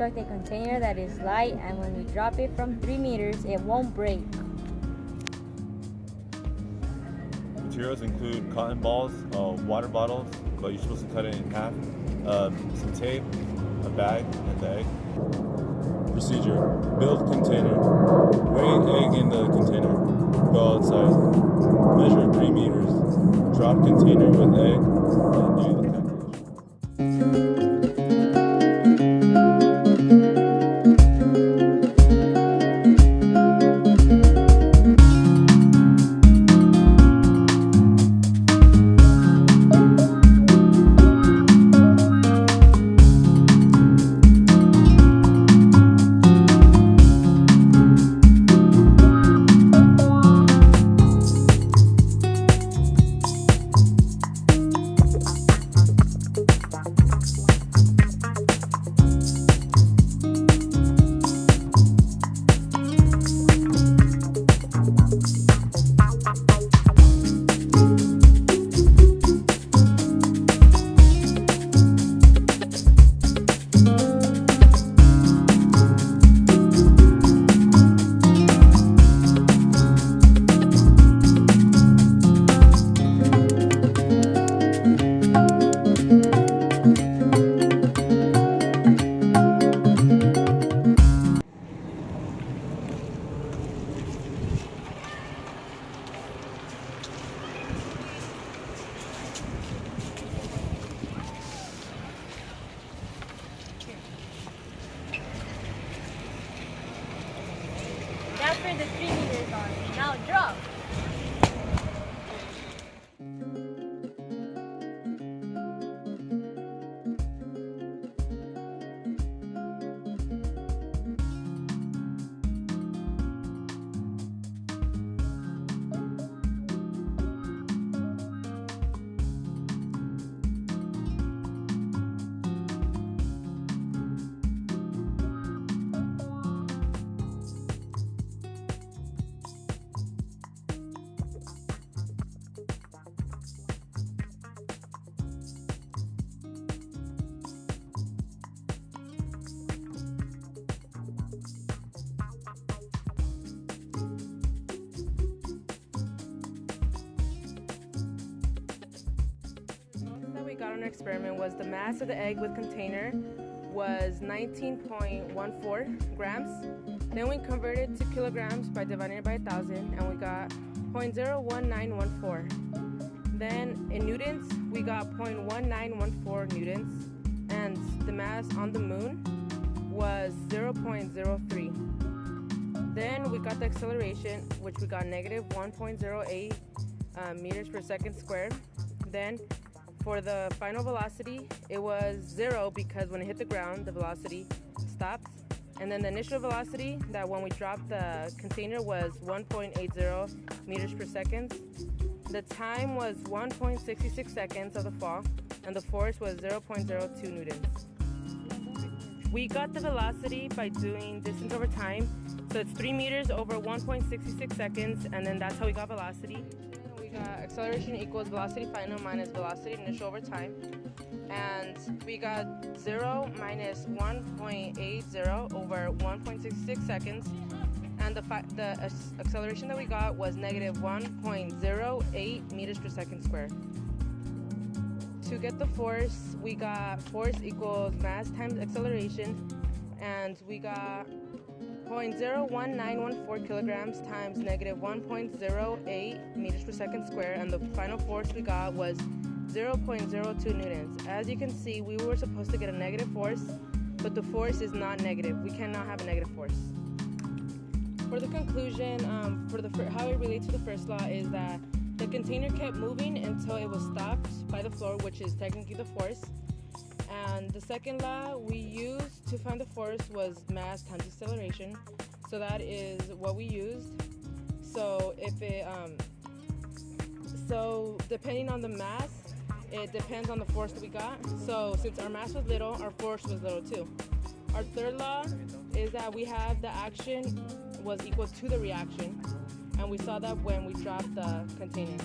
construct a container that is light, and when we drop it from 3 meters, it won't break. Materials include cotton balls, water bottles, but you're supposed to cut it in half, some tape, a bag, and the egg. Procedure: build container, weigh egg in the container, go outside, measure 3 meters, drop container with egg, and do the calculation. After the 3 meters on it, now drop. Got on our experiment was the mass of the egg with container was 19.14 grams. Then we converted to kilograms by dividing it by 1,000, and we got 0.01914. Then in newtons, we got 0.1914 newtons, and the mass on the moon was 0.03. Then we got the acceleration, which we got negative 1.08 meters per second squared. Then for the final velocity, it was 0 because when it hit the ground, the velocity stops. And then the initial velocity, that when we dropped the container, was 1.80 meters per second. The time was 1.66 seconds of the fall, and the force was 0.02 newtons. We got the velocity by doing distance over time. So it's 3 meters over 1.66 seconds, and then that's how we got velocity. We got acceleration equals velocity final minus velocity initial over time. And we got 0 minus 1.80 over 1.66 seconds. And the acceleration that we got was negative 1.08 meters per second squared. To get the force, we got force equals mass times acceleration, and we got 0.01914 kilograms times negative 1.08 meters per second squared, and the final force we got was 0.02 newtons. As you can see, we were supposed to get a negative force, but the force is not negative. We cannot have a negative force. For the conclusion, how it relates to the first law is that the container kept moving until it was stopped by the floor, which is technically the force. And the second law we used to find the force was mass times acceleration. So that is what we used. So depending on the mass, it depends on the force that we got. So since our mass was little, our force was little too. Our third law is that we have the action was equal to the reaction, and we saw that when we dropped the container.